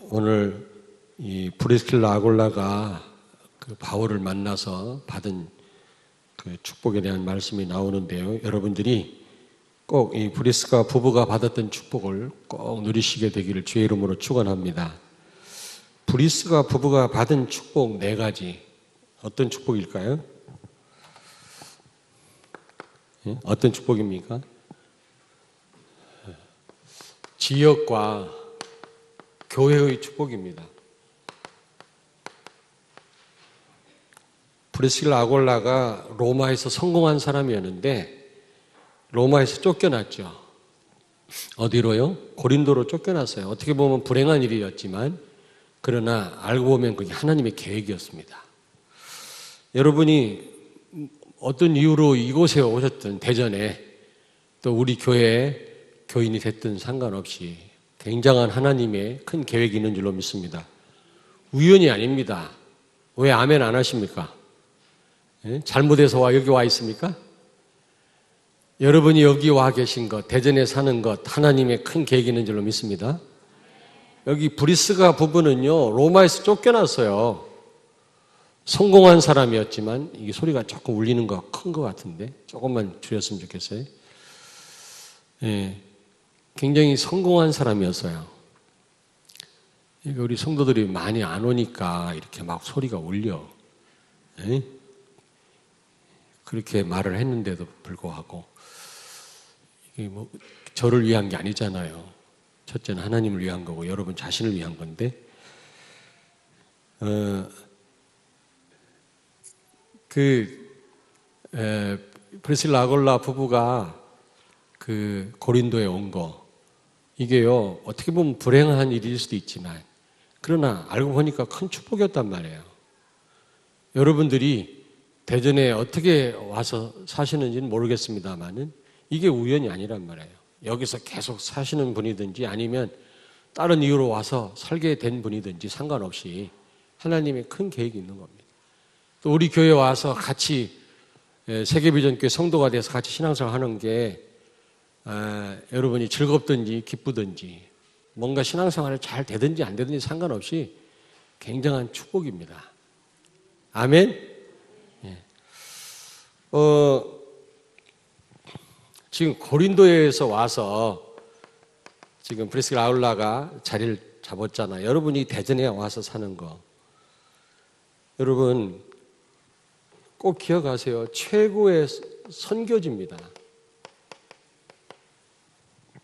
오늘 이 브리스킬라 아굴라가 그 바울을 만나서 받은 그 축복에 대한 말씀이 나오는데요. 여러분들이 꼭 이 브리스가 부부가 받았던 축복을 꼭 누리시게 되기를 주의 이름으로 축원합니다. 브리스가 부부가 받은 축복 4가지 어떤 축복일까요? 어떤 축복입니까? 지역과 교회의 축복입니다. 브리스킬라 아굴라가 로마에서 성공한 사람이었는데 로마에서 쫓겨났죠. 어디로요? 고린도로 쫓겨났어요. 어떻게 보면 불행한 일이었지만 그러나 알고 보면 그게 하나님의 계획이었습니다. 여러분이 어떤 이유로 이곳에 오셨든 대전에 또 우리 교회에 교인이 됐든 상관없이 굉장한 하나님의 큰 계획이 있는 줄로 믿습니다. 우연이 아닙니다. 왜 아멘 안 하십니까? 잘못해서 여기 와 있습니까? 여러분이 여기 와 계신 것, 대전에 사는 것, 하나님의 큰 계획이 있는 줄로 믿습니다. 여기 브리스가 부부는요, 로마에서 쫓겨났어요. 성공한 사람이었지만, 이게 소리가 조금 울리는 거 큰 것 같은데, 조금만 줄였으면 좋겠어요. 굉장히 성공한 사람이었어요. 우리 성도들이 많이 안 오니까 이렇게 막 소리가 울려. 그렇게 말을 했는데도 불구하고, 이게 뭐, 저를 위한 게 아니잖아요. 첫째는 하나님을 위한 거고, 여러분 자신을 위한 건데, 브리스킬라 아굴라 부부가 그 고린도에 온 거, 이게요, 어떻게 보면 불행한 일일 수도 있지만, 그러나 알고 보니까 큰 축복이었단 말이에요. 여러분들이 대전에 어떻게 와서 사시는지는 모르겠습니다만은, 이게 우연이 아니란 말이에요. 여기서 계속 사시는 분이든지 아니면 다른 이유로 와서 살게 된 분이든지 상관없이 하나님의 큰 계획이 있는 겁니다. 또 우리 교회에 와서 같이 세계비전교회 성도가 돼서 같이 신앙생활 하는 게 여러분이 즐겁든지 기쁘든지 뭔가 신앙생활이 잘 되든지 안 되든지 상관없이 굉장한 축복입니다. 아멘? 지금 고린도에서 와서 지금 브리스킬라 아굴라가 자리를 잡았잖아요. 여러분이 대전에 와서 사는 거. 여러분 꼭 기억하세요. 최고의 선교지입니다.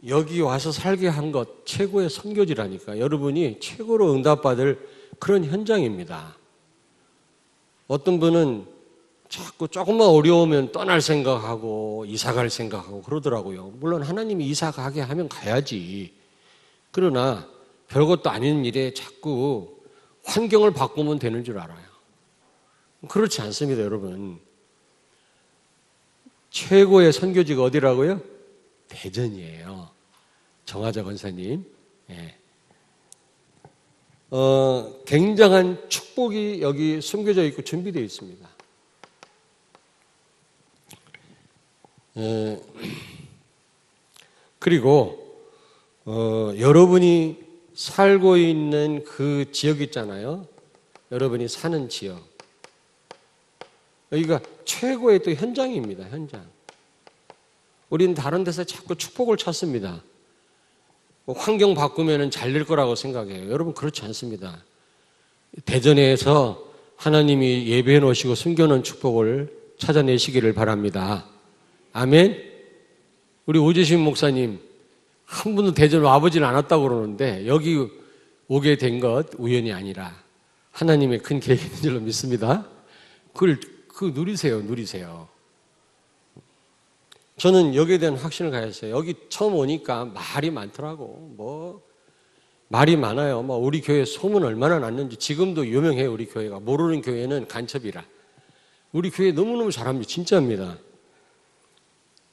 여기 와서 살게 한 것 최고의 선교지라니까. 여러분이 최고로 응답받을 그런 현장입니다. 어떤 분은 자꾸 조금만 어려우면 떠날 생각하고 이사갈 생각하고 그러더라고요. 물론 하나님이 이사가게 하면 가야지. 그러나 별것도 아닌 일에 자꾸 환경을 바꾸면 되는 줄 알아요. 그렇지 않습니다, 여러분. 최고의 선교지가 어디라고요? 대전이에요. 정하자 권사님. 굉장한 축복이 여기 숨겨져 있고 준비되어 있습니다. 그리고 여러분이 살고 있는 그 지역 있잖아요. 여러분이 사는 지역. 여기가 최고의 또 현장입니다. 현장. 우리는 다른 데서 자꾸 축복을 찾습니다. 환경 바꾸면 잘 될 거라고 생각해요. 여러분 그렇지 않습니다. 대전에서 하나님이 예배해 놓으시고 숨겨놓은 축복을 찾아내시기를 바랍니다. 아멘. 우리 오재신 목사님 한 번도 대전 와보질 않았다고 그러는데 여기 오게 된 것 우연이 아니라 하나님의 큰 계획인 줄로 믿습니다. 그걸 누리세요. 저는 여기에 대한 확신을 가졌어요. 여기 처음 오니까 말이 많더라고. 말이 많아요. 우리 교회 소문 얼마나 났는지 지금도 유명해요. 우리 교회가. 모르는 교회는 간첩이라. 우리 교회 너무너무 잘합니다. 진짜입니다.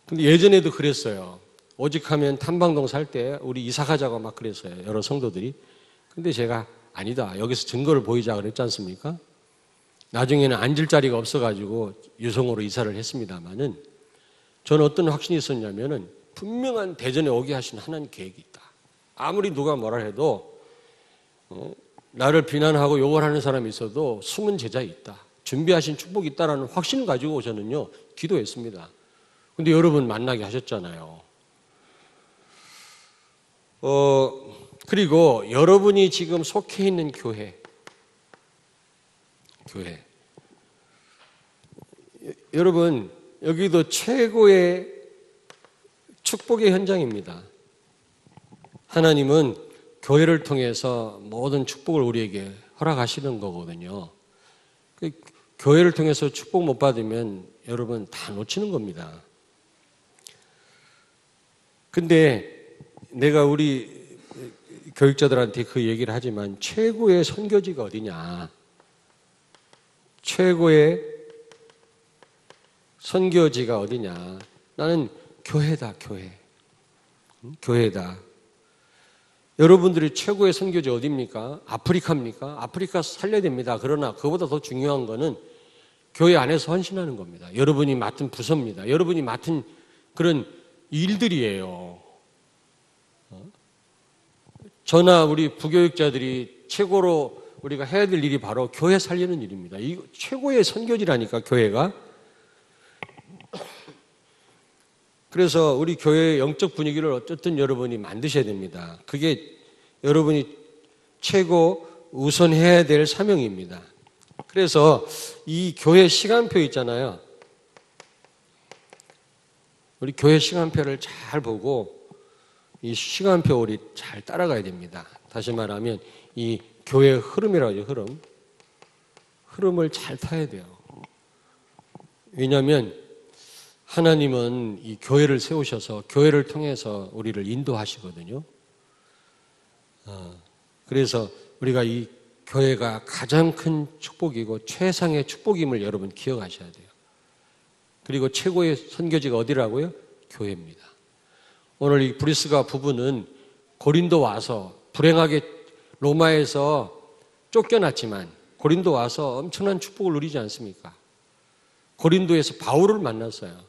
근데 예전에도 그랬어요. 오직하면 탐방동 살 때 우리 이사 가자고 막 그랬어요. 여러 성도들이. 근데 제가 아니다. 여기서 증거를 보이자 그랬지 않습니까? 나중에는 앉을 자리가 없어가지고 유성으로 이사를 했습니다만은 저는 어떤 확신이 있었냐면은 분명한 대전에 오게 하신 하나님 계획이 있다. 아무리 누가 뭐라 해도 나를 비난하고 욕을 하는 사람이 있어도 숨은 제자 있다. 준비하신 축복이 있다라는 확신을 가지고 저는요, 기도했습니다. 근데 여러분 만나게 하셨잖아요. 그리고 여러분이 지금 속해 있는 교회. 여러분, 여기도 최고의 축복의 현장입니다. 하나님은 교회를 통해서 모든 축복을 우리에게 허락하시는 거거든요. 교회를 통해서 축복 못 받으면 여러분 다 놓치는 겁니다. 근데 내가 우리 교육자들한테 그 얘기를 하지만 최고의 선교지가 어디냐? 최고의 선교지가 어디냐? 나는 교회다, 교회. 교회다. 여러분들이 최고의 선교지 어디입니까? 아프리카입니까? 아프리카 살려야 됩니다. 그러나 그보다 더 중요한 거는 교회 안에서 헌신하는 겁니다. 여러분이 맡은 부서입니다. 여러분이 맡은 그런 일들이에요. 저나 우리 부교육자들이 최고로 우리가 해야 될 일이 바로 교회 살리는 일입니다. 이 최고의 선교지라니까, 교회가. 그래서 우리 교회의 영적 분위기를 어쨌든 여러분이 만드셔야 됩니다. 그게 여러분이 최고 우선해야 될 사명입니다. 그래서 이 교회 시간표 있잖아요. 우리 교회 시간표를 잘 보고 이 시간표 우리 잘 따라가야 됩니다. 다시 말하면 이 교회의 흐름이라고 하죠. 흐름을 잘 타야 돼요. 왜냐하면 하나님은 이 교회를 세우셔서 교회를 통해서 우리를 인도하시거든요. 그래서 우리가 이 교회가 가장 큰 축복이고 최상의 축복임을 여러분 기억하셔야 돼요. 그리고 최고의 선교지가 어디라고요? 교회입니다. 오늘 이 브리스가 부부는 고린도 와서 불행하게 로마에서 쫓겨났지만 고린도 와서 엄청난 축복을 누리지 않습니까? 고린도에서 바울을 만났어요.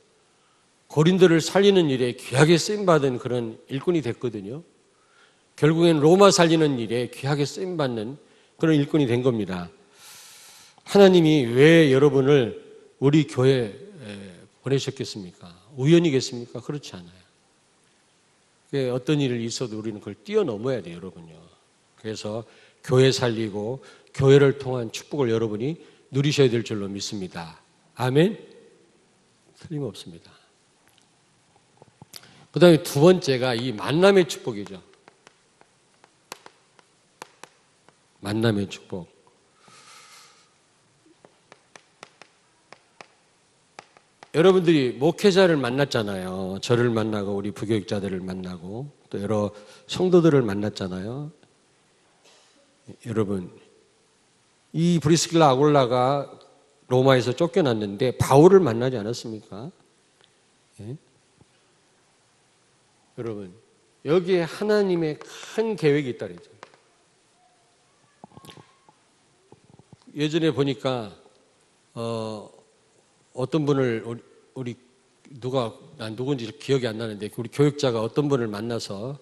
고린도를 살리는 일에 귀하게 쓰임받은 그런 일꾼이 됐거든요. 결국엔 로마 살리는 일에 귀하게 쓰임받는 그런 일꾼이 된 겁니다. 하나님이 왜 여러분을 우리 교회에 보내셨겠습니까? 우연이겠습니까? 그렇지 않아요. 어떤 일이 있어도 우리는 그걸 뛰어넘어야 돼요, 여러분요. 그래서 교회 살리고 교회를 통한 축복을 여러분이 누리셔야 될 줄로 믿습니다. 아멘? 틀림없습니다. 그 다음에 두 번째가 이 만남의 축복이죠. 만남의 축복. 여러분들이 목회자를 만났잖아요. 저를 만나고 우리 부교육자들을 만나고 또 여러 성도들을 만났잖아요. 여러분, 이 브리스길라 아굴라가 로마에서 쫓겨났는데 바울을 만나지 않았습니까? 예? 여러분, 여기에 하나님의 큰 계획이 있다 그랬죠. 예전에 보니까 어떤 분을 우리 난 누군지 기억이 안 나는데 우리 교육자가 어떤 분을 만나서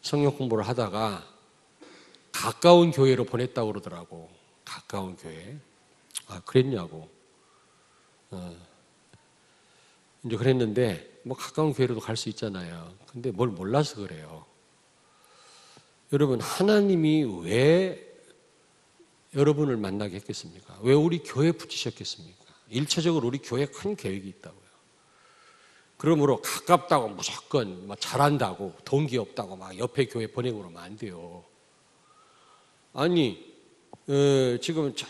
성경 공부를 하다가 가까운 교회로 보냈다고 그러더라고. 가까운 교회. 아, 그랬냐고. 이제 그랬는데 뭐 가까운 교회로도 갈 수 있잖아요. 근데 뭘 몰라서 그래요. 여러분, 하나님이 왜 여러분을 만나게 했겠습니까? 왜 우리 교회에 붙이셨겠습니까? 일차적으로 우리 교회에 큰 계획이 있다고요. 그러므로 가깝다고 무조건 막 잘한다고 동기 없다고 막 옆에 교회 보내고 그러면 안 돼요. 아니 지금 저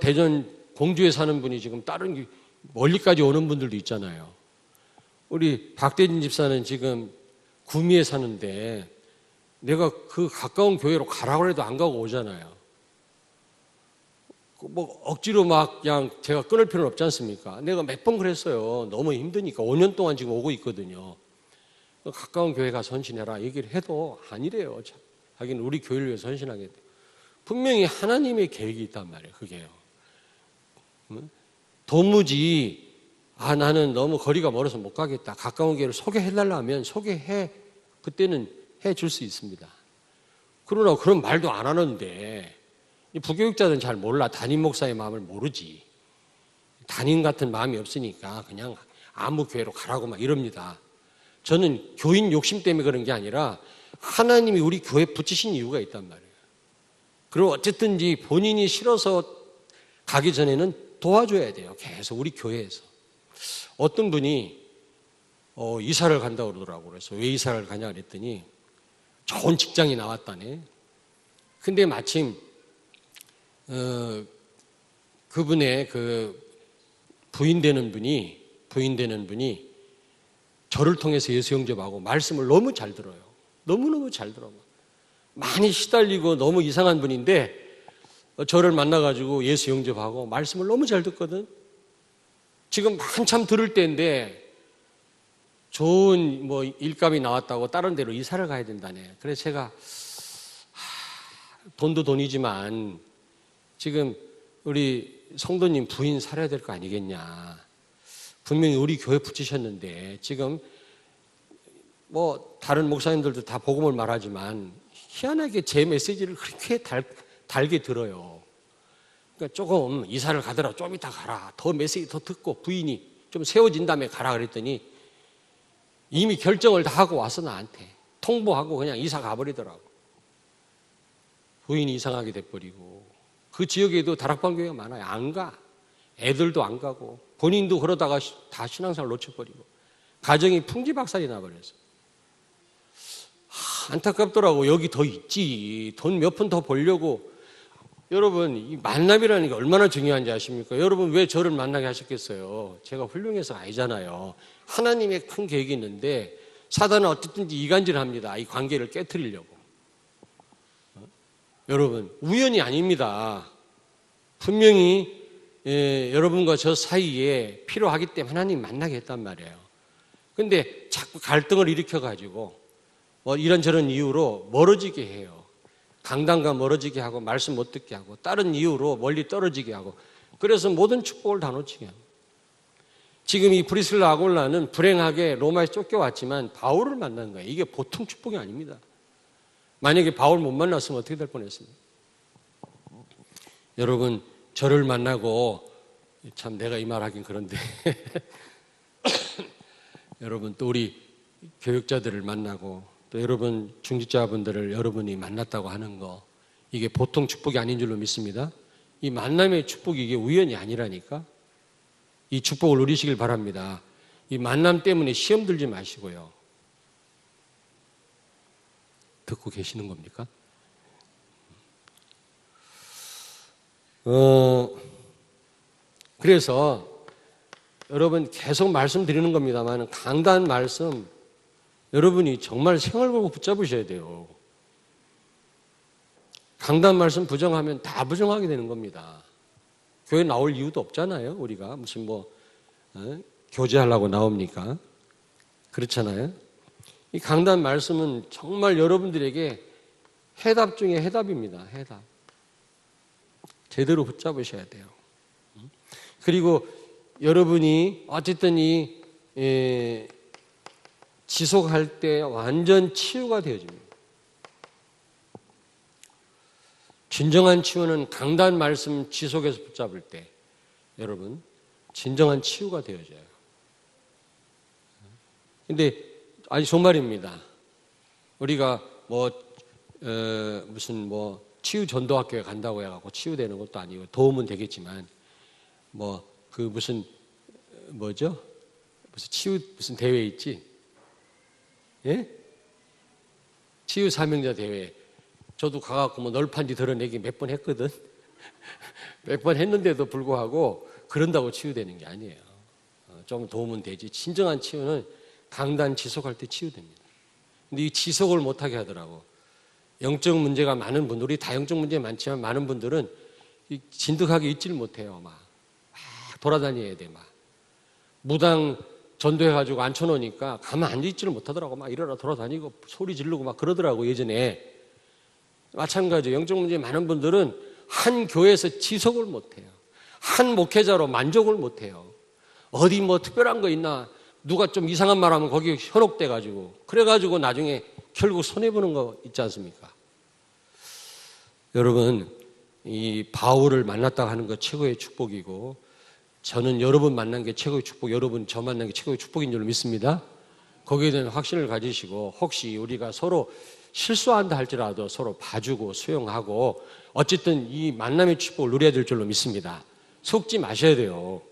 대전 공주에 사는 분이 지금 다른 멀리까지 오는 분들도 있잖아요. 우리 박대진 집사는 지금 구미에 사는데 내가 그 가까운 교회로 가라고 해도 안 가고 오잖아요. 뭐 억지로 막 그냥 제가 끊을 필요는 없지 않습니까? 내가 몇 번 그랬어요. 너무 힘드니까 5년 동안 지금 오고 있거든요. 가까운 교회 가서 헌신해라 얘기를 해도 아니래요. 하긴 우리 교회를 위해서 헌신하겠대. 분명히 하나님의 계획이 있단 말이에요. 그게요. 도무지 나는 너무 거리가 멀어서 못 가겠다. 가까운 교회를 소개해달라 하면 그때는 해줄 수 있습니다. 그러나 그런 말도 안 하는데 이 부교육자들은 잘 몰라. 담임 목사의 마음을 모르지. 담임 같은 마음이 없으니까 그냥 아무 교회로 가라고 막 이럽니다. 저는 교인 욕심 때문에 그런 게 아니라 하나님이 우리 교회에 붙이신 이유가 있단 말이에요. 그리고 어쨌든지 본인이 싫어서 가기 전에는 도와줘야 돼요. 계속 우리 교회에서. 어떤 분이 이사를 간다고 그러더라고요. 그래서 왜 이사를 가냐 그랬더니 좋은 직장이 나왔다네. 근데 마침 그분의 그 부인 되는 분이 저를 통해서 예수 영접하고 말씀을 너무 잘 들어요. 너무너무 잘 들어요. 많이 시달리고 너무 이상한 분인데 저를 만나가지고 예수 영접하고 말씀을 너무 잘 듣거든. 지금 한참 들을 때인데 좋은 뭐 일감이 나왔다고 다른 데로 이사를 가야 된다네. 그래서 제가 돈도 돈이지만 지금 우리 성도님 부인 살아야 될 거 아니겠냐. 분명히 우리 교회 붙이셨는데 지금 뭐 다른 목사님들도 다 복음을 말하지만 희한하게 제 메시지를 그렇게 달게 들어요. 그러니까 조금 이사를 가더라. 좀 이따 가라. 더 메시지 더 듣고 부인이 좀 세워진 다음에 가라 그랬더니 이미 결정을 다 하고 와서 나한테 통보하고 그냥 이사 가버리더라고. 부인이 이상하게 돼버리고 그 지역에도 다락방 교회가 많아요. 안 가. 애들도 안 가고 본인도 그러다가 다 신앙생활 놓쳐버리고 가정이 풍지박살이 나버려서 안타깝더라고. 여기 더 있지. 돈 몇 푼 더 벌려고. 여러분 이 만남이라는 게 얼마나 중요한지 아십니까? 여러분 왜 저를 만나게 하셨겠어요? 제가 훌륭해서 아니잖아요. 하나님의 큰 계획이 있는데 사단은 어쨌든지 이간질합니다. 이 관계를 깨트리려고. 여러분 우연이 아닙니다. 분명히 여러분과 저 사이에 필요하기 때문에 하나님 만나게 했단 말이에요. 근데 자꾸 갈등을 일으켜가지고 뭐 이런저런 이유로 멀어지게 해요. 강단과 멀어지게 하고 말씀 못 듣게 하고 다른 이유로 멀리 떨어지게 하고 그래서 모든 축복을 다 놓치게 합니다. 지금 이 브리슬라 아골라는 불행하게 로마에서 쫓겨왔지만 바울을 만난 거예요. 이게 보통 축복이 아닙니다. 만약에 바울 못 만났으면 어떻게 될 뻔했습니까? 여러분 저를 만나고 참 내가 이 말 하긴 그런데 여러분 또 우리 교육자들을 만나고 또 여러분 중직자분들을 여러분이 만났다고 하는 거 이게 보통 축복이 아닌 줄로 믿습니다. 이 만남의 축복이 이게 우연이 아니라니까. 이 축복을 누리시길 바랍니다. 이 만남 때문에 시험 들지 마시고요. 듣고 계시는 겁니까? 그래서 여러분 계속 말씀드리는 겁니다만 강단 말씀 여러분이 정말 생활 걸고 붙잡으셔야 돼요. 강단 말씀 부정하면 다 부정하게 되는 겁니다. 교회 나올 이유도 없잖아요. 우리가 무슨 교제하려고 나옵니까? 그렇잖아요. 이 강단 말씀은 정말 여러분들에게 해답 중에 해답입니다. 해답. 제대로 붙잡으셔야 돼요. 그리고 여러분이 어쨌든 지속할 때 완전 치유가 되어집니다. 진정한 치유는 강단 말씀 지속해서 붙잡을 때 여러분 진정한 치유가 되어져요. 근데 아니 정말입니다. 우리가 무슨 치유 전도학교에 간다고 해갖고 치유되는 것도 아니고 도움은 되겠지만 무슨 치유 무슨 대회 있지? 예? 치유 사명자 대회. 저도 가갖고 널판지 드러내기 몇 번 했거든. 몇 번 했는데도 불구하고 그런다고 치유되는 게 아니에요. 좀 도움은 되지. 진정한 치유는 강단 지속할 때 치유됩니다. 근데 이 지속을 못하게 하더라고. 영적 문제가 많은 분들, 우리 다 영적 문제 많지만 많은 분들은 진득하게 있지를 못해요. 막 돌아다녀야 돼. 막 무당 전도해가지고 앉혀놓으니까 가만 앉아있지를 못하더라고. 막 이러라 돌아다니고 소리 지르고 막 그러더라고 예전에. 마찬가지로 영적 문제 많은 분들은 한 교회에서 지속을 못해요. 한 목회자로 만족을 못해요. 어디 특별한 거 있나 누가 좀 이상한 말 하면 거기에 현혹돼가지고 그래가지고 나중에 결국 손해보는 거 있지 않습니까? 여러분, 이 바울을 만났다고 하는 것 최고의 축복이고, 저는 여러분 만난 게 최고의 축복, 여러분 저 만난 게 최고의 축복인 줄 믿습니다. 거기에 대한 확신을 가지시고, 혹시 우리가 서로 실수한다 할지라도 서로 봐주고 수용하고, 어쨌든 이 만남의 축복을 누려야 될 줄로 믿습니다. 속지 마셔야 돼요.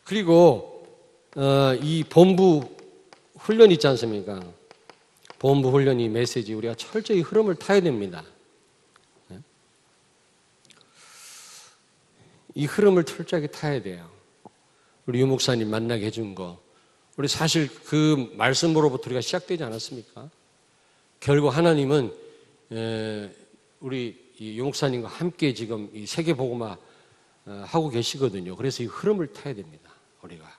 그리고 이 본부 훈련 있지 않습니까? 본부 훈련이 메시지, 우리가 철저히 흐름을 타야 됩니다. 이 흐름을 철저하게 타야 돼요. 우리 유 목사님 만나게 해준 거, 우리 사실 그 말씀으로부터 우리가 시작되지 않았습니까? 결국 하나님은 우리 유 목사님과 함께 지금 이 세계복음화 하고 계시거든요. 그래서 이 흐름을 타야 됩니다. 우리가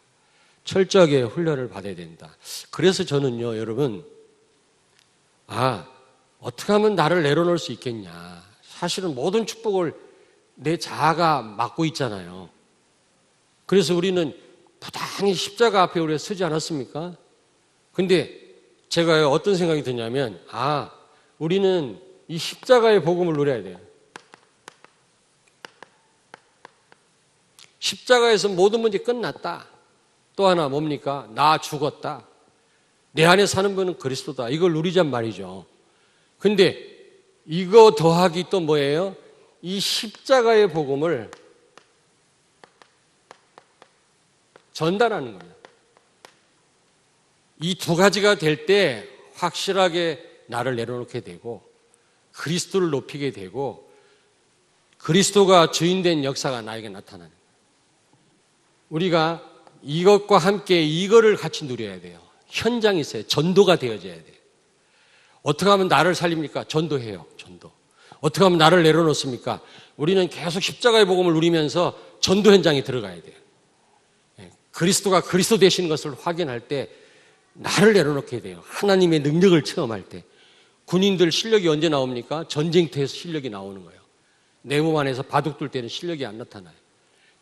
철저하게 훈련을 받아야 된다. 그래서 저는요, 여러분, 어떻게 하면 나를 내려놓을 수 있겠냐. 사실은 모든 축복을 내 자아가 맡고 있잖아요. 그래서 우리는 부당히 십자가 앞에 우리가 서지 않았습니까? 근데 제가 어떤 생각이 드냐면, 우리는 이 십자가의 복음을 누려야 돼요. 십자가에서 모든 문제 끝났다. 또 하나 뭡니까? 나 죽었다. 내 안에 사는 분은 그리스도다. 이걸 누리잔 말이죠. 근데 이거 더하기 또 뭐예요? 이 십자가의 복음을 전달하는 거예요. 이 두 가지가 될 때 확실하게 나를 내려놓게 되고, 그리스도를 높이게 되고, 그리스도가 주인된 역사가 나에게 나타나는 거예요. 우리가 이것과 함께 이거를 같이 누려야 돼요. 현장이 있어요. 전도가 되어져야 돼요. 어떻게 하면 나를 살립니까? 전도해요. 전도. 어떻게 하면 나를 내려놓습니까? 우리는 계속 십자가의 복음을 누리면서 전도 현장에 들어가야 돼요. 그리스도가 그리스도 되시는 것을 확인할 때 나를 내려놓게 돼요. 하나님의 능력을 체험할 때. 군인들 실력이 언제 나옵니까? 전쟁터에서 실력이 나오는 거예요. 내 몸 안에서 바둑 둘 때는 실력이 안 나타나요.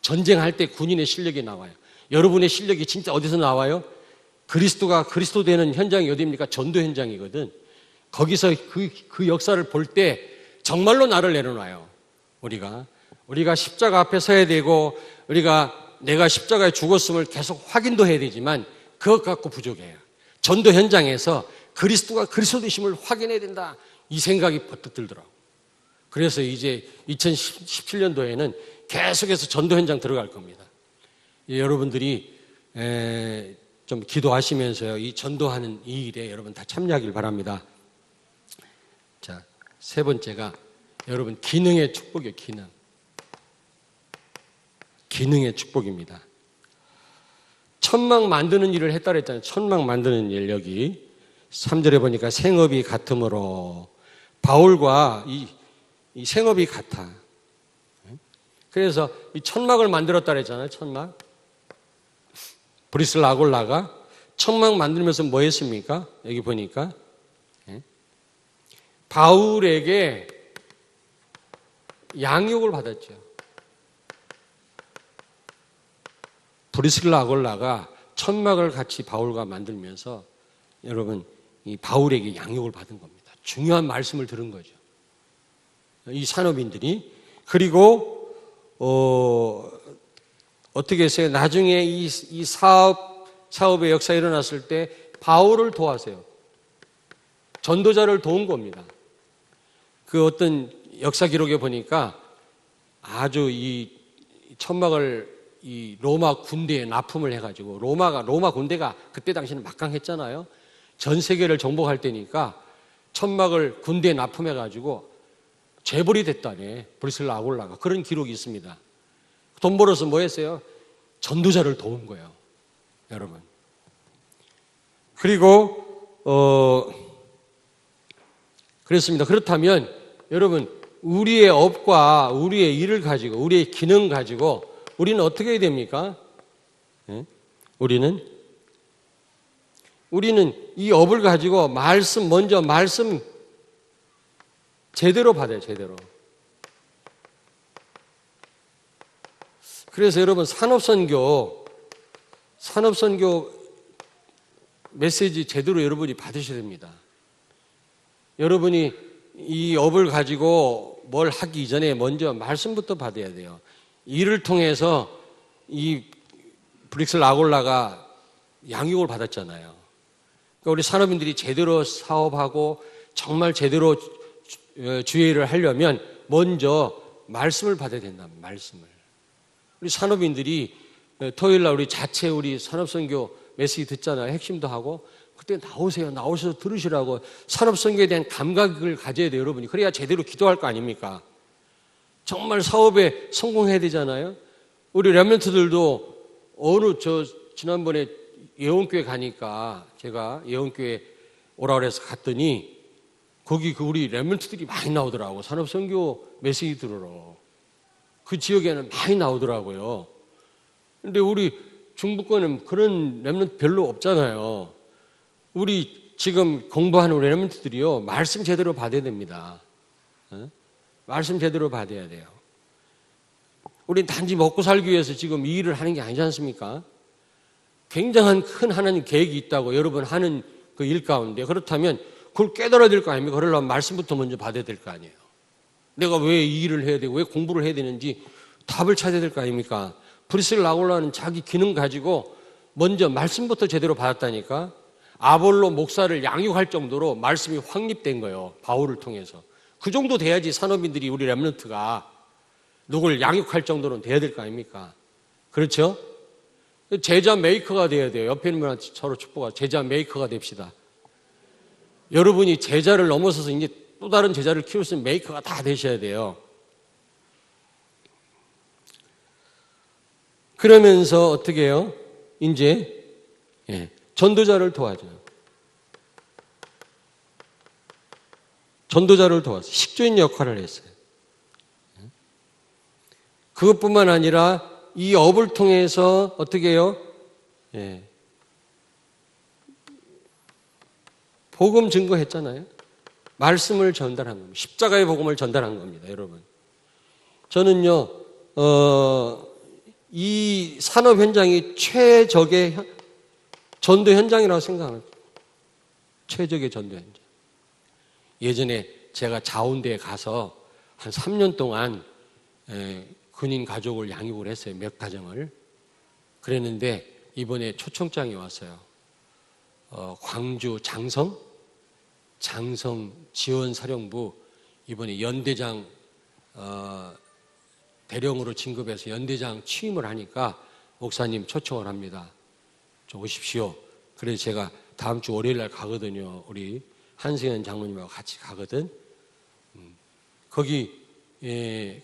전쟁할 때 군인의 실력이 나와요. 여러분의 실력이 진짜 어디서 나와요? 그리스도가 그리스도 되는 현장이 어디입니까? 전도 현장이거든. 거기서 그 역사를 볼 때 정말로 나를 내려놔요. 우리가 십자가 앞에 서야 되고, 내가 십자가에 죽었음을 계속 확인도 해야 되지만 그것 갖고 부족해요. 전도 현장에서 그리스도가 그리스도 되심을 확인해야 된다. 이 생각이 버뜩 들더라고요. 그래서 이제 2017년도에는 계속해서 전도 현장 들어갈 겁니다. 여러분들이 좀 기도하시면서요, 이 전도하는 이 일에 여러분 다 참여하길 바랍니다. 자, 세 번째가 여러분 기능의 축복이에요. 기능의 축복입니다. 천막 만드는 일을 했다 그랬잖아요. 천막 만드는 일, 여기 3절에 보니까 생업이 같으므로, 바울과 이 생업이 같아. 그래서 이 천막을 만들었다 그랬잖아요. 천막. 브리슬라 아골라가 천막 만들면서 뭐 했습니까? 여기 보니까 바울에게 양육을 받았죠. 브리슬라 아골라가 천막을 같이 바울과 만들면서 여러분 이 바울에게 양육을 받은 겁니다. 중요한 말씀을 들은 거죠. 이 산업인들이. 그리고 어떻게 했어요? 나중에 이 사업의 역사가 일어났을 때 바울을 도와세요. 전도자를 도운 겁니다. 그 어떤 역사 기록에 보니까 아주 이 천막을 이 로마 군대에 납품을 해가지고, 로마 군대가 그때 당시는 막강했잖아요. 전 세계를 정복할 때니까 천막을 군대에 납품해가지고 재벌이 됐다네, 브리슬라 아골라가. 그런 기록이 있습니다. 돈 벌어서 뭐 했어요? 전도자를 도운 거예요, 여러분. 그리고 그렇습니다. 그렇다면 여러분, 우리의 업과 우리의 일을 가지고, 우리의 기능 가지고 우리는 어떻게 해야 됩니까? 우리는 이 업을 가지고 먼저 말씀 제대로 받아요, 제대로. 그래서 여러분, 산업선교 메시지 제대로 여러분이 받으셔야 됩니다. 여러분이 이 업을 가지고 뭘 하기 이전에 먼저 말씀부터 받아야 돼요. 이를 통해서 이 브릭스 라골라가 양육을 받았잖아요. 그러니까 우리 산업인들이 제대로 사업하고 정말 제대로 주의를 하려면 먼저 말씀을 받아야 된다면 말씀을. 우리 산업인들이 토요일날 우리 자체 우리 산업선교 메시지 듣잖아요. 핵심도 하고 그때 나오세요. 나오셔서 들으시라고 산업선교에 대한 감각을 가져야 돼요, 여러분이. 그래야 제대로 기도할 거 아닙니까? 정말 사업에 성공해야 되잖아요. 우리 렘넌트들도 지난번에 예원교회 가니까 제가 예원교회 오라 그래서 갔더니 거기 우리 렘넌트들이 많이 나오더라고. 산업선교 메시지 들으러. 그 지역에는 많이 나오더라고요. 근데 우리 중부권은 그런 렘넌트 별로 없잖아요. 우리 지금 공부하는 우리 렘넌트들이요, 말씀 제대로 받아야 됩니다. 말씀 제대로 받아야 돼요. 우린 단지 먹고 살기 위해서 지금 이 일을 하는 게 아니지 않습니까? 굉장한 큰 하나님 계획이 있다고 여러분 하는 그 일 가운데, 그렇다면 그걸 깨달아야 될 거 아닙니까? 그러려면 말씀부터 먼저 받아야 될 거 아니에요. 내가 왜 이 일을 해야 되고 왜 공부를 해야 되는지 답을 찾아야 될 거 아닙니까? 브리스 라골라는 자기 기능 가지고 먼저 말씀부터 제대로 받았다니까. 아볼로 목사를 양육할 정도로 말씀이 확립된 거예요. 바울을 통해서. 그 정도 돼야지 산업인들이 우리 렘넌트가 누굴 양육할 정도는 돼야 될 거 아닙니까? 그렇죠? 제자 메이커가 돼야 돼요. 옆에 있는 분한테 서로 축복하고 제자 메이커가 됩시다. 여러분이 제자를 넘어서서 이제 또 다른 제자를 키울 수 있는 메이커가 다 되셔야 돼요. 그러면서 어떻게 해요? 이제 전도자를 도와줘요. 전도자를 도와서 식주인 역할을 했어요. 그것뿐만 아니라 이 업을 통해서 어떻게 해요? 복음 증거했잖아요. 말씀을 전달한 겁니다. 십자가의 복음을 전달한 겁니다, 여러분. 저는요, 이 산업 현장이 최적의 전도 현장이라고 생각합니다. 최적의 전도 현장. 예전에 제가 자운대에 가서 한 3년 동안 군인 가족을 양육을 했어요. 몇 가정을. 그랬는데 이번에 초청장이 왔어요. 광주 장성 지원사령부 이번에 연대장 대령으로 진급해서 연대장 취임을 하니까 목사님 초청을 합니다. 좀 오십시오. 그래서 제가 다음 주 월요일 날 가거든요. 우리 한승현 장로님하고 같이 가거든. 거기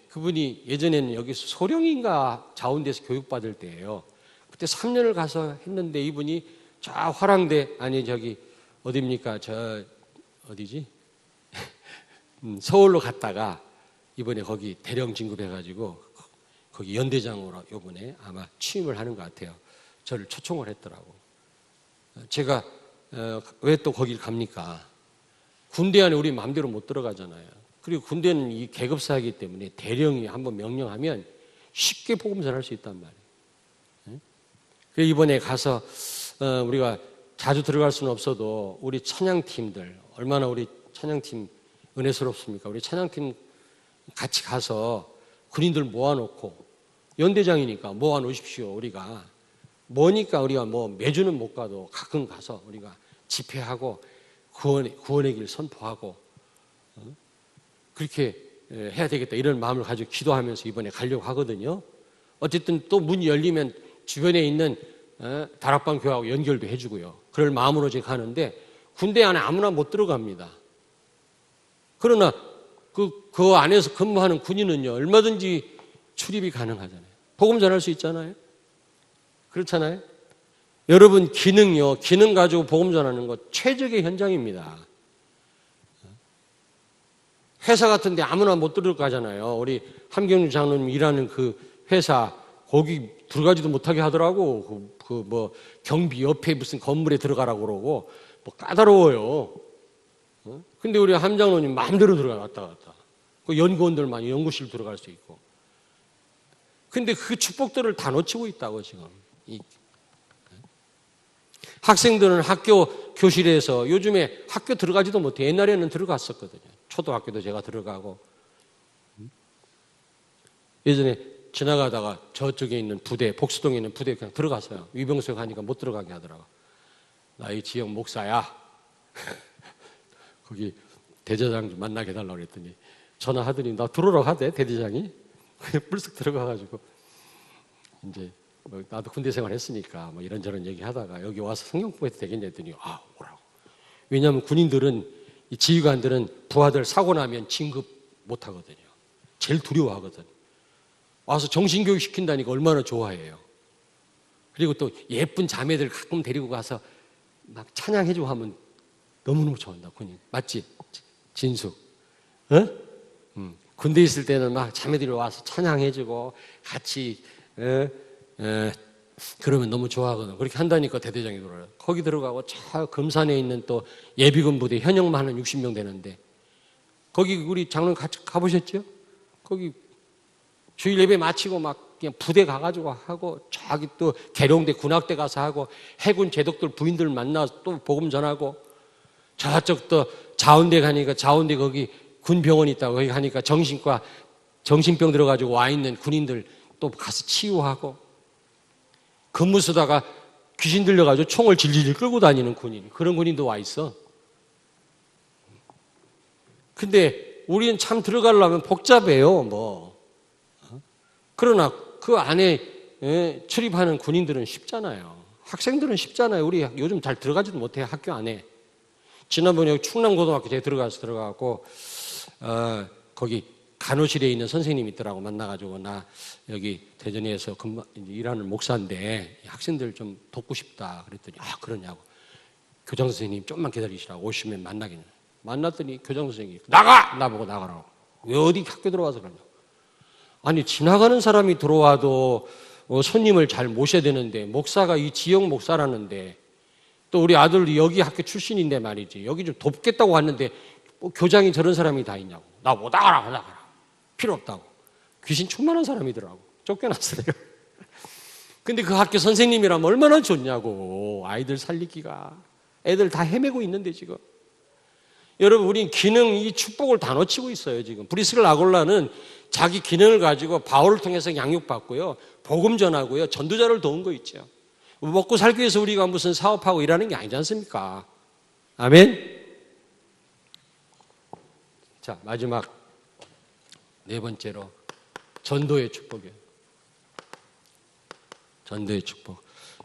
그분이 예전에는 여기서 소령인가 자운대에서 교육받을 때예요. 그때 3년을 가서 했는데 이분이 저 화랑대 아니 저기 어디입니까? 저 어디지? 서울로 갔다가 이번에 거기 대령 진급해가지고 거기 연대장으로 이번에 아마 취임을 하는 것 같아요. 저를 초청을 했더라고. 제가 왜 또 거길 갑니까? 군대 안에 우리 마음대로 못 들어가잖아요. 그리고 군대는 이 계급사이기 때문에 대령이 한번 명령하면 쉽게 복음 전할 수 있단 말이에요. 그래서 이번에 가서 우리가 자주 들어갈 수는 없어도 우리 찬양팀들 얼마나 우리 찬양팀 은혜스럽습니까? 우리 찬양팀 같이 가서 군인들 모아놓고 연대장이니까 모아놓으십시오. 우리가 뭐니까 우리가 뭐 매주는 못 가도 가끔 가서 우리가 집회하고 구원의 길 선포하고 그렇게 해야 되겠다 이런 마음을 가지고 기도하면서 이번에 가려고 하거든요. 어쨌든 또 문이 열리면 주변에 있는 다락방 교회하고 연결도 해주고요. 그럴 마음으로 지금 가는데 군대 안에 아무나 못 들어갑니다. 그러나 그 안에서 근무하는 군인은요 얼마든지 출입이 가능하잖아요. 복음 전할 수 있잖아요. 그렇잖아요. 여러분 기능 가지고 복음 전하는 것 최적의 현장입니다. 회사 같은 데 아무나 못 들어가잖아요. 우리 함경주 장로님 일하는 그 회사 거기 들어가지도 못하게 하더라고. 그 뭐 경비 옆에 무슨 건물에 들어가라고 그러고 뭐 까다로워요. 근데 우리 함 장로님 마음대로 들어가 왔다 갔다. 그 연구원들만 연구실 들어갈 수 있고. 근데 그 축복들을 다 놓치고 있다고 지금. 학생들은 학교 교실에서 요즘에 학교 들어가지도 못해. 옛날에는 들어갔었거든요. 초등학교도 제가 들어가고. 예전에 지나가다가 저쪽에 있는 부대, 복수동에 있는 부대 그냥 들어갔어요. 위병소에 가니까 못 들어가게 하더라고. 나 이 지역 목사야. 거기 대대장 좀 만나게 해달라고 그랬더니 전화하더니 나 들어오라고 하대, 대대장이. 그냥 불쑥 들어가가지고 이제 뭐 나도 군대 생활 했으니까 뭐 이런저런 얘기 하다가 여기 와서 성경 공부해도 되겠냐 했더니 오라고. 왜냐하면 군인들은, 이 지휘관들은 부하들 사고 나면 진급 못 하거든요. 제일 두려워하거든. 와서 정신교육 시킨다니까 얼마나 좋아해요. 그리고 또 예쁜 자매들 가끔 데리고 가서 막 찬양해주고 하면 너무너무 좋아한다, 군인. 맞지? 진숙. 군대 있을 때는 막 자매들이 와서 찬양해주고 같이 그러면 너무 좋아하거든. 그렇게 한다니까 대대장이 들어요. 거기 들어가고 저 금산에 있는 또 예비군 부대 현역만 한 60명 되는데 거기 우리 장로님 같이 가보셨죠? 거기 주일 예배 마치고 막 그냥 부대 가가지고 하고 저기 또 계룡대 군악대 가서 하고 해군 제독들 부인들 만나서 또 복음 전하고 저쪽 또 자운대 가니까 자운대 거기 군병원 있다고 거기 가니까 정신과 정신병 들어가지고 와 있는 군인들 또 가서 치유하고 근무 쓰다가 귀신 들려가지고 총을 질질 끌고 다니는 군인, 그런 군인도 와 있어. 근데 우리는 참 들어가려면 복잡해요, 뭐. 그러나 그 안에 출입하는 군인들은 쉽잖아요. 학생들은 쉽잖아요. 우리 요즘 잘 들어가지도 못해요, 학교 안에. 지난번에 여기 충남고등학교 제가 들어가고 거기 간호실에 있는 선생님이 있더라고. 만나가지고 나 여기 대전에서 일하는 목사인데 학생들 좀 돕고 싶다 그랬더니 그러냐고. 교장 선생님 좀만 기다리시라고 오시면 만나기는. 만났더니 교장 선생님이 나가! 나보고 나가라고. 왜 어디 학교 들어와서 그러냐고. 아니 지나가는 사람이 들어와도 손님을 잘 모셔야 되는데 목사가 이 지역 목사라는데 또 우리 아들도 여기 학교 출신인데 말이지 여기 좀 돕겠다고 왔는데 교장이 저런 사람이 다 있냐고. 나 못 나가라. 필요 없다고. 귀신 충만한 사람이더라고. 쫓겨났어 내가. 근데 그 학교 선생님이라면 얼마나 좋냐고. 아이들 살리기가. 애들 다 헤매고 있는데 지금. 여러분 우린 기능, 이 축복을 다 놓치고 있어요 지금. 브리스를 아골라는 자기 기능을 가지고 바울을 통해서 양육받고요, 복음 전하고요, 전도자를 도운 거 있죠. 먹고 살기 위해서 우리가 무슨 사업하고 일하는 게 아니지 않습니까? 아멘. 자, 마지막 네 번째로 전도의 축복이에요. 전도의 축복.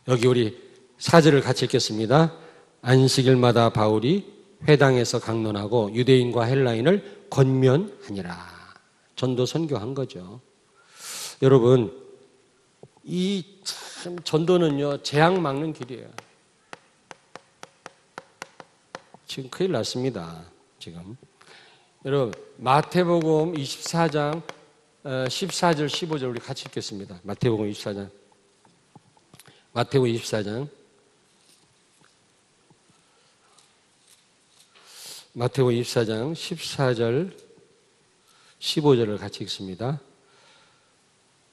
여기 우리 사절을 같이 읽겠습니다. 안식일마다 바울이 회당에서 강론하고 유대인과 헬라인을 권면하니라. 전도 선교한 거죠. 여러분, 이 참 전도는요, 재앙 막는 길이에요. 지금 큰일 났습니다. 지금. 여러분, 마태복음 24장 14절 15절 우리 같이 읽겠습니다. 마태복음 24장. 마태복음 24장. 마태복음 24장 14절 15절을 같이 읽습니다.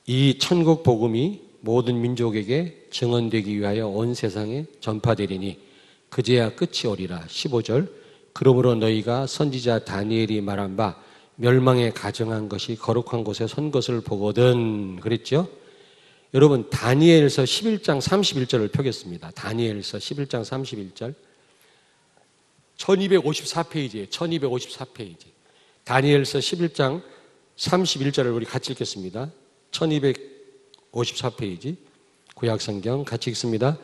이 천국 복음이 모든 민족에게 증언되기 위하여 온 세상에 전파되리니 그제야 끝이 오리라. 15절. 그러므로 너희가 선지자 다니엘이 말한 바 멸망에 가정한 것이 거룩한 곳에 선 것을 보거든. 그랬죠? 여러분 다니엘서 11장 31절을 펴겠습니다. 다니엘서 11장 31절. 1254페이지에 1254페이지. 다니엘서 11장 31절을 우리 같이 읽겠습니다. 1254페이지 구약성경 같이 읽습니다.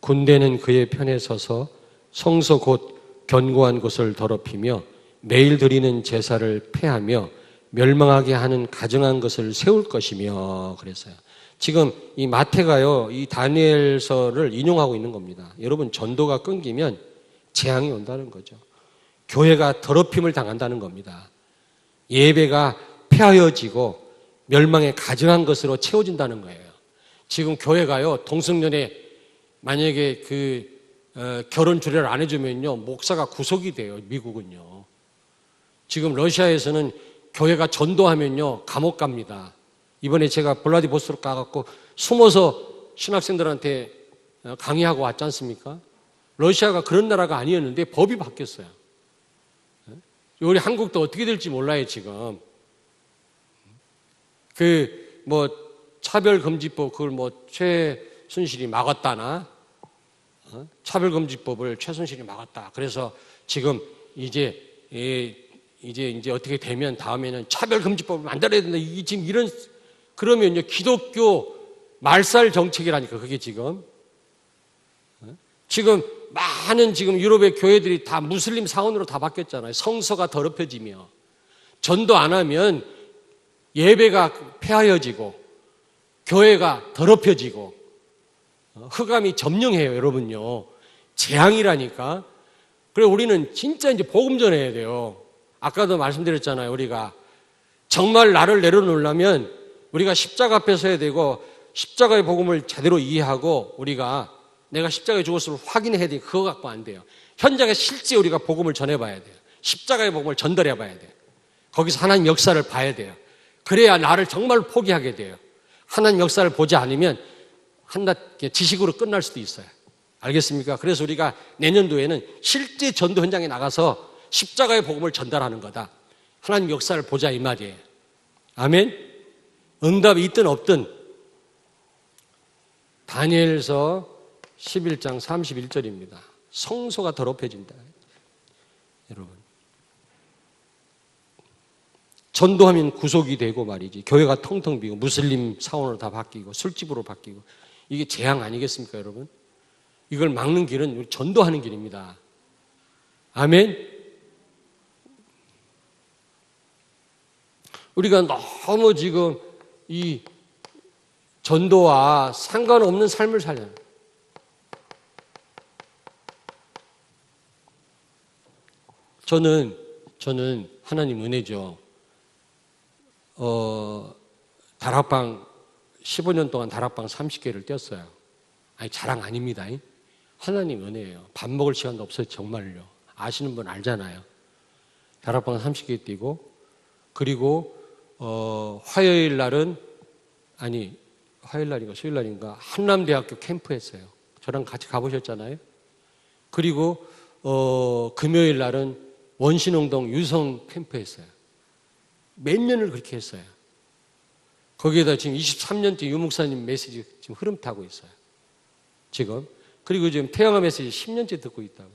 군대는 그의 편에 서서 성소 곧 견고한 곳을 더럽히며 매일 드리는 제사를 폐하며 멸망하게 하는 가증한 것을 세울 것이며 그랬어요. 지금 이 마태가요, 이 다니엘서를 인용하고 있는 겁니다. 여러분 전도가 끊기면 재앙이 온다는 거죠. 교회가 더럽힘을 당한다는 겁니다. 예배가 폐하여지고 멸망에 가증한 것으로 채워진다는 거예요. 지금 교회가요, 동성연애 만약에 결혼 주례를 안 해주면요, 목사가 구속이 돼요. 미국은요. 지금 러시아에서는 교회가 전도하면요, 감옥 갑니다. 이번에 제가 블라디보스토크 가갖고 숨어서 신학생들한테 강의하고 왔지 않습니까? 러시아가 그런 나라가 아니었는데 법이 바뀌었어요. 우리 한국도 어떻게 될지 몰라요, 지금. 차별금지법, 그걸 최순실이 막았다나, 차별금지법을 최순실이 막았다. 그래서 지금 이제 어떻게 되면 다음에는 차별금지법을 만들어야 된다. 이게 지금 그러면요, 기독교 말살 정책이라니까, 그게 지금. 지금 많은 유럽의 교회들이 다 무슬림 사원으로 다 바뀌었잖아요. 성서가 더럽혀지며, 전도 안 하면 예배가 폐하여지고, 교회가 더럽혀지고, 흑암이 점령해요, 여러분요. 재앙이라니까. 그래서 우리는 진짜 이제 복음 전해야 돼요. 아까도 말씀드렸잖아요, 우리가. 정말 나를 내려놓으려면 우리가 십자가 앞에 서야 되고, 십자가의 복음을 제대로 이해하고, 내가 십자가에 죽었음을 확인해야 돼요. 그거 갖고 안 돼요. 현장에 실제 우리가 복음을 전해봐야 돼요. 십자가의 복음을 전달해봐야 돼요. 거기서 하나님 역사를 봐야 돼요. 그래야 나를 정말 포기하게 돼요. 하나님 역사를 보지 않으면 한낱 지식으로 끝날 수도 있어요. 알겠습니까? 그래서 우리가 내년도에는 실제 전도 현장에 나가서 십자가의 복음을 전달하는 거다. 하나님 역사를 보자, 이 말이에요. 아멘? 응답이 있든 없든. 다니엘서 11장 31절입니다. 성소가 더럽혀진다. 여러분. 전도하면 구속이 되고 말이지. 교회가 텅텅 비고 무슬림 사원으로 다 바뀌고 술집으로 바뀌고. 이게 재앙 아니겠습니까, 여러분? 이걸 막는 길은 우리 전도하는 길입니다. 아멘? 우리가 너무 지금 이 전도와 상관없는 삶을 살려요. 저는 하나님 은혜죠. 다락방 15년 동안 다락방 30개를 떼었어요. 아니, 자랑 아닙니다. 하나님 은혜예요. 밥 먹을 시간도 없어요, 정말요. 아시는 분 알잖아요. 다락방 30개 띄고, 그리고 화요일 날인가 수요일 날인가 한남대학교 캠프 했어요. 저랑 같이 가보셨잖아요. 그리고 금요일 날은 원신홍동 유성 캠프 했어요. 몇 년을 그렇게 했어요. 거기에다 지금 23년째 유목사님 메시지 지금 흐름 타고 있어요. 지금. 그리고 지금 태영아 메시지 10년째 듣고 있다고.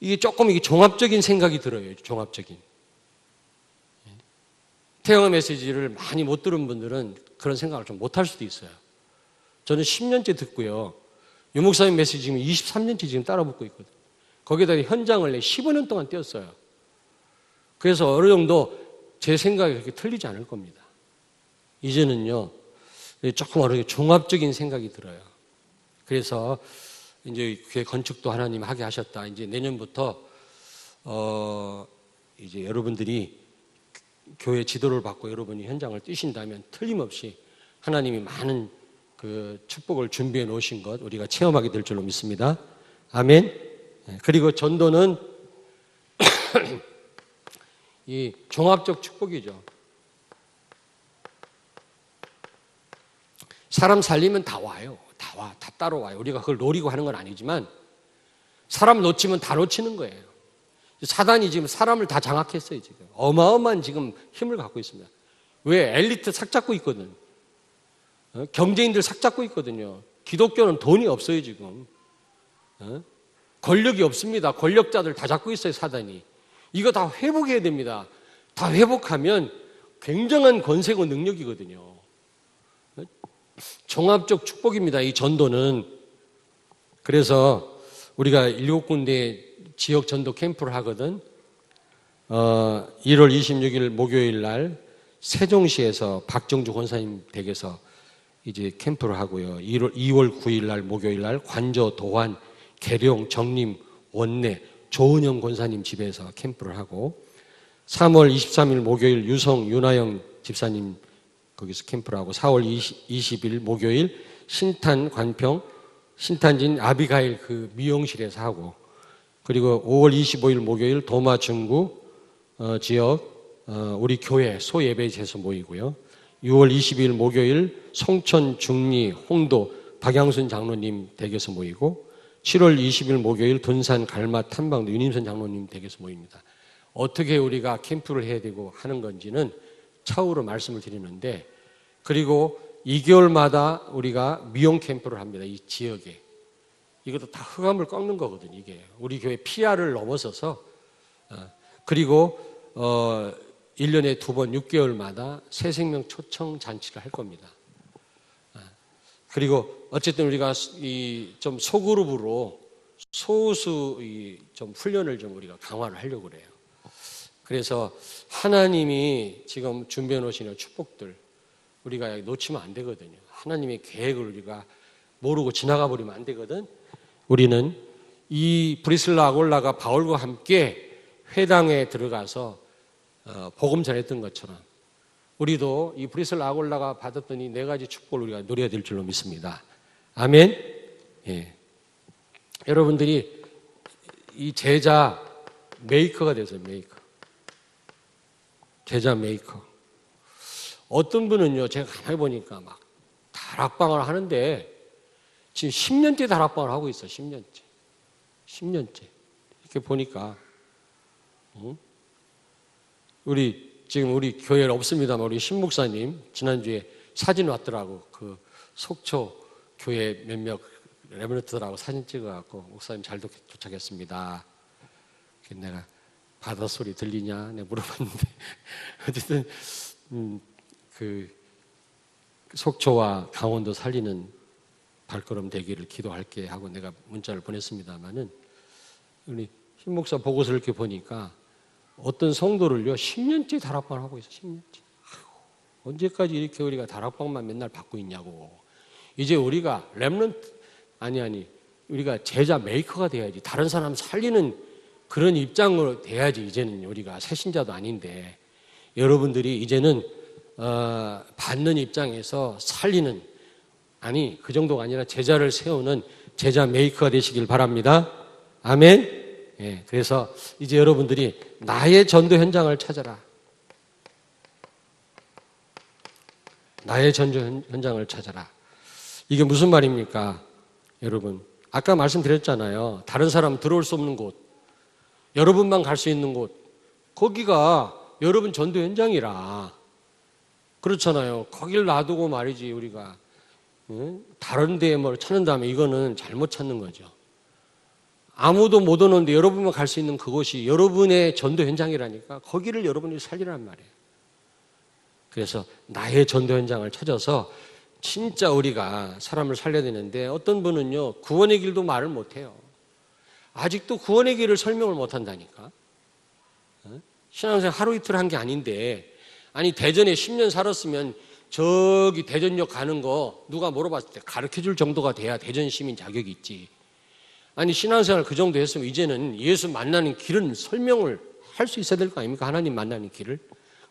이게 종합적인 생각이 들어요. 종합적인. 태영아 메시지를 많이 못 들은 분들은 그런 생각을 좀 못 할 수도 있어요. 저는 10년째 듣고요. 유목사님 메시지 지금 23년째 지금 따라 붙고 있거든요. 거기에다 현장을 15년 동안 뛰었어요. 그래서 어느 정도 제 생각이 그렇게 틀리지 않을 겁니다. 이제는요, 조금 어렵게 종합적인 생각이 들어요. 그래서 이제 교회 건축도 하나님 하게 하셨다. 이제 내년부터, 이제 여러분들이 교회 지도를 받고 여러분이 현장을 뛰신다면 틀림없이 하나님이 많은 그 축복을 준비해 놓으신 것 우리가 체험하게 될 줄로 믿습니다. 아멘. 그리고 전도는 이 종합적 축복이죠. 사람 살리면 다 와요. 다 따라와요. 우리가 그걸 노리고 하는 건 아니지만 사람 놓치면 다 놓치는 거예요. 사단이 지금 사람을 다 장악했어요. 지금 어마어마한 지금 힘을 갖고 있습니다. 왜? 엘리트 삭 잡고 있거든. 경제인들 삭 잡고 있거든요. 기독교는 돈이 없어요, 지금. 권력이 없습니다. 권력자들 다 잡고 있어요, 사단이. 이거 다 회복해야 됩니다. 다 회복하면 굉장한 권세고 능력이거든요. 종합적 축복입니다, 이 전도는. 그래서 우리가 7군데 지역 전도 캠프를 하거든. 1월 26일 목요일 날 세종시에서 박정주 권사님 댁에서 이제 캠프를 하고요. 2월 9일 날 목요일 날 관저, 도환, 계룡, 정림, 원내, 조은영 권사님 집에서 캠프를 하고 3월 23일 목요일 유성, 윤하영 집사님 거기서 캠프를 하고 4월 20일 목요일 신탄, 관평, 신탄진 아비가일 그 미용실에서 하고 그리고 5월 25일 목요일 도마 중구 지역 우리 교회 소예배지에서 모이고요. 6월 22일 목요일 송천, 중리, 홍도 박양순 장로님 댁에서 모이고 7월 20일 목요일 돈산 갈마 탐방도 윤임선 장로님 댁에서 모입니다. 어떻게 우리가 캠프를 해야 되고 하는 건지는 차후로 말씀을 드리는데, 그리고 2개월마다 우리가 미용 캠프를 합니다. 이 지역에. 이것도 다 흑암을 꺾는 거거든요. 이게 우리 교회 PR을 넘어서서, 그리고 1년에 2번 6개월마다 새생명 초청 잔치를 할 겁니다. 그리고 어쨌든 우리가 좀 소그룹으로 소수 좀 훈련을 좀 우리가 강화를 하려고 그래요. 그래서 하나님이 지금 준비해 놓으시는 축복들 우리가 놓치면 안 되거든요. 하나님의 계획을 우리가 모르고 지나가 버리면 안 되거든. 우리는 이 브리슬라 아골라가 바울과 함께 회당에 들어가서 복음 전했던 것처럼 우리도 이 브리슬라 아골라가 받았던 이 4가지 축복을 우리가 누려야 될 줄로 믿습니다. 아멘. 예. 여러분들이 이 제자 메이커가 되세요. 메이커. 제자 메이커. 어떤 분은요, 제가 가만히 보니까 막 다락방을 하는데 지금 10년째 다락방을 하고 있어. 10년째. 10년째. 이렇게 보니까 지금 우리 교회에 없습니다만 우리 신목사님 지난주에 사진 왔더라고. 그 속초 교회 몇몇 레버넌트들하고 사진 찍어갖고 목사님 잘 도착했습니다. 내가 바닷소리 들리냐? 내가 물어봤는데 어쨌든 그 속초와 강원도 살리는 발걸음 되기를 기도할게 하고 내가 문자를 보냈습니다마는 우리 신목사 보고서를 이렇게 보니까 어떤 성도를요 10년째 다락방을 하고 있어. 10년째. 언제까지 이렇게 우리가 다락방만 맨날 받고 있냐고. 이제 우리가 렘넌트 우리가 제자 메이커가 돼야지. 다른 사람 살리는 그런 입장으로 돼야지. 이제는 우리가 새신자도 아닌데 여러분들이 이제는 받는 입장에서 살리는, 그 정도가 아니라 제자를 세우는 제자 메이커가 되시길 바랍니다. 아멘. 예, 그래서 이제 여러분들이 나의 전도 현장을 찾아라. 나의 전도 현장을 찾아라. 이게 무슨 말입니까? 여러분, 아까 말씀드렸잖아요. 다른 사람 들어올 수 없는 곳, 여러분만 갈 수 있는 곳, 거기가 여러분 전도 현장이라. 그렇잖아요. 거길 놔두고 말이지 우리가 다른 데에 뭘 찾는다면 이거는 잘못 찾는 거죠. 아무도 못 오는데 여러분만 갈 수 있는 그곳이 여러분의 전도 현장이라니까 거기를 여러분이 살리란 말이에요. 그래서 나의 전도 현장을 찾아서 진짜 우리가 사람을 살려야 되는데 어떤 분은요 구원의 길도 말을 못해요. 아직도 구원의 길을 설명을 못한다니까. 신앙생활 하루 이틀 한 게 아닌데, 아니 대전에 10년 살았으면 저기 대전역 가는 거 누가 물어봤을 때 가르쳐줄 정도가 돼야 대전 시민 자격이 있지. 아니 신앙생활 그 정도 했으면 이제는 예수 만나는 길은 설명을 할 수 있어야 될 거 아닙니까? 하나님 만나는 길을.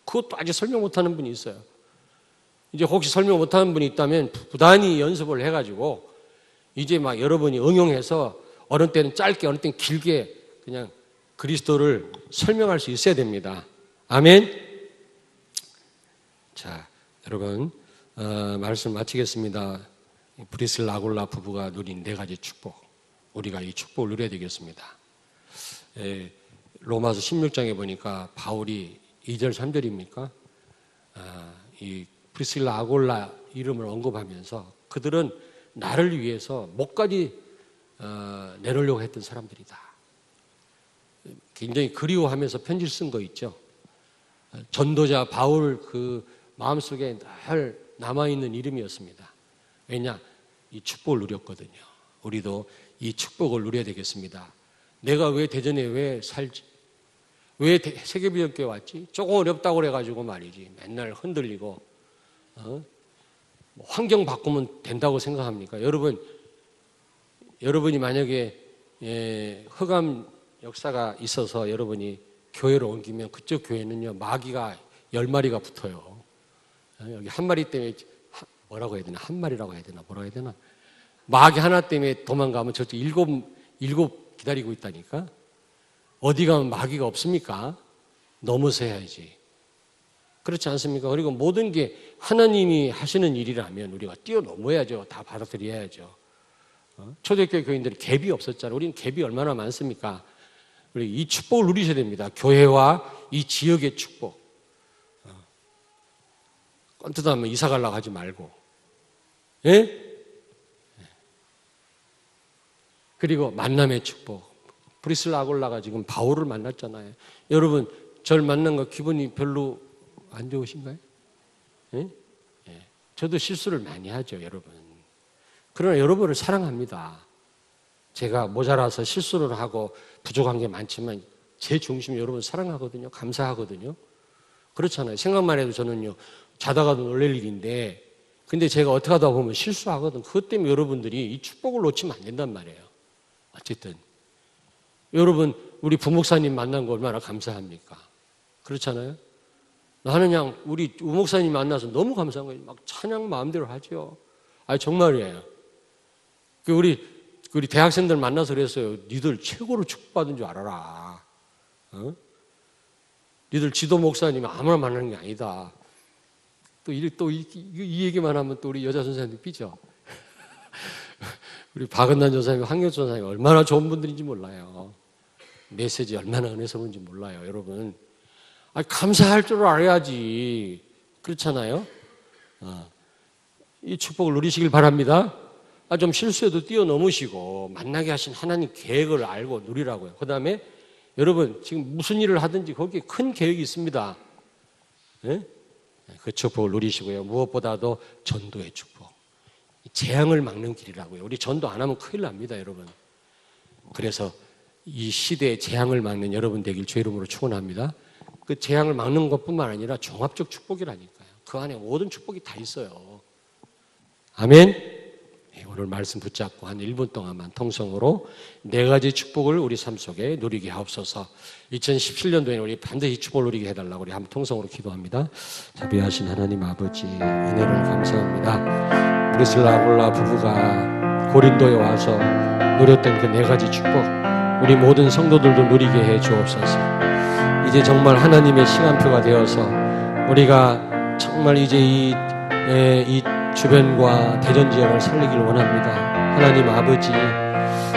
그것도 아직 설명 못하는 분이 있어요. 이제 혹시 설명 못하는 분이 있다면 부단히 연습을 해가지고 이제 막 여러분이 응용해서 어느 때는 짧게 어느 때는 길게 그냥 그리스도를 설명할 수 있어야 됩니다. 아멘. 자, 여러분 말씀 마치겠습니다. 브리슬라 아골라 부부가 누린 4가지 축복, 우리가 이 축복을 누려야 되겠습니다. 로마서 16장에 보니까 바울이 2절 3절입니까? 이 브리슬라 아골라 이름을 언급하면서 그들은 나를 위해서 목까지 내놓으려고 했던 사람들이다. 굉장히 그리워하면서 편지를 쓴 거 있죠. 전도자 바울 그 마음속에 늘 남아있는 이름이었습니다. 왜냐? 이 축복을 누렸거든요. 우리도 이 축복을 누려야 되겠습니다. 내가 왜 대전에 왜 살지? 왜 세계비전교회 왔지? 조금 어렵다고 그래가지고 말이지. 맨날 흔들리고 환경 바꾸면 된다고 생각합니까? 여러분이 만약에 흑암 역사가 있어서 여러분이 교회로 옮기면 그쪽 교회는요 마귀가 10마리가 붙어요. 여기 한 마리 때문에 뭐라고 해야 되나? 한 마리라고 해야 되나? 뭐라고 해야 되나? 마귀 하나 때문에 도망가면 저쪽 일곱 기다리고 있다니까. 어디 가면 마귀가 없습니까? 넘어서 해야지. 그렇지 않습니까? 그리고 모든 게 하나님이 하시는 일이라면 우리가 뛰어넘어야죠. 다 받아들여야죠. 초대교회 교인들이 갭이 없었잖아요. 우리는 갭이 얼마나 많습니까? 우리 이 축복을 누리셔야 됩니다. 교회와 이 지역의 축복. 꼰뜨하면 이사 가려고 하지 말고. 예? 그리고 만남의 축복. 브리슬라 아골라가 지금 바울을 만났잖아요. 여러분, 저를 만난 거 기분이 별로 안 좋으신가요? 예? 예. 저도 실수를 많이 하죠, 여러분. 그러나 여러분을 사랑합니다. 제가 모자라서 실수를 하고 부족한 게 많지만 제 중심이 여러분 사랑하거든요. 감사하거든요. 그렇잖아요. 생각만 해도 저는요, 자다가도 놀랄 일인데, 근데 제가 어떻게 하다 보면 실수하거든. 그것 때문에 여러분들이 이 축복을 놓치면 안 된단 말이에요. 어쨌든 여러분, 우리 부목사님 만난 거 얼마나 감사합니까? 그렇잖아요. 나는 그냥 우리 우목사님 만나서 너무 감사한 거예요. 막 찬양 마음대로 하죠. 아니 정말이에요. 우리 대학생들 만나서 그랬어요. 니들 최고로 축복받은 줄 알아라. 니들 지도 목사님 아무나 만나는 게 아니다. 또 이 얘기만 하면 또 우리 여자 선생님들 삐져. 우리 박은단 전사님, 황교수 전사님 얼마나 좋은 분들인지 몰라요. 메시지 얼마나 은혜스러운지 몰라요, 여러분. 감사할 줄 알아야지. 그렇잖아요. 이 축복을 누리시길 바랍니다. 좀 실수해도 뛰어넘으시고 만나게 하신 하나님 계획을 알고 누리라고요. 그 다음에 여러분 지금 무슨 일을 하든지 거기에 큰 계획이 있습니다. 네? 그 축복을 누리시고요. 무엇보다도 전도의 축복. 재앙을 막는 길이라고요. 우리 전도 안 하면 큰일 납니다, 여러분. 그래서 이 시대의 재앙을 막는 여러분 되길 주의 이름으로 축원합니다. 그 재앙을 막는 것뿐만 아니라 종합적 축복이라니까요. 그 안에 모든 축복이 다 있어요. 아멘. 오늘 말씀 붙잡고 한 1분 동안만 통성으로 4가지 축복을 우리 삶 속에 누리게 하옵소서. 2017년도에는 우리 반드시 축복을 누리게 해달라고 우리 한번 통성으로 기도합니다. 자비하신 하나님 아버지, 은혜를 감사합니다. 브리슬라 아골라 부부가 고린도에 와서 누렸던 그 4가지 축복, 우리 모든 성도들도 누리게 해 주옵소서. 이제 정말 하나님의 시간표가 되어서 우리가 정말 이제 이 주변과 대전 지역을 살리길 원합니다. 하나님 아버지,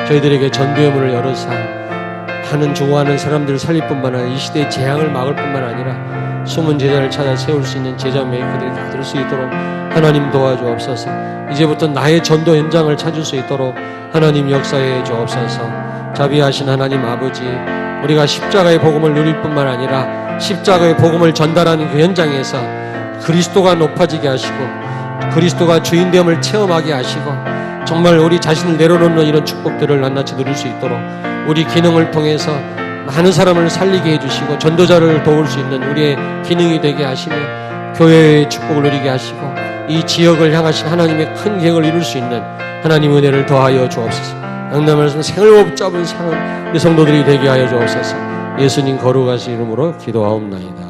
저희들에게 전도의 문을 열어서 많은 죽어가는 사람들을 살릴 뿐만 아니라 이 시대의 재앙을 막을 뿐만 아니라 숨은 제자를 찾아 세울 수 있는 제자 메이커들이 다 될 수 있도록 하나님 도와주옵소서. 이제부터 나의 전도 현장을 찾을 수 있도록 하나님 역사해 주옵소서. 자비하신 하나님 아버지, 우리가 십자가의 복음을 누릴 뿐만 아니라 십자가의 복음을 전달하는 그 현장에서 그리스도가 높아지게 하시고 그리스도가 주인됨을 체험하게 하시고 정말 우리 자신을 내려놓는 이런 축복들을 낱낱이 누릴 수 있도록 우리 기능을 통해서 많은 사람을 살리게 해주시고 전도자를 도울 수 있는 우리의 기능이 되게 하시며 교회의 축복을 누리게 하시고 이 지역을 향하신 하나님의 큰 계획을 이룰 수 있는 하나님 은혜를 더하여 주옵소서. 양남에서 생을 못 잡은 상은 우리 성도들이 되게 하여 주옵소서. 예수님 거룩하신 이름으로 기도하옵나이다.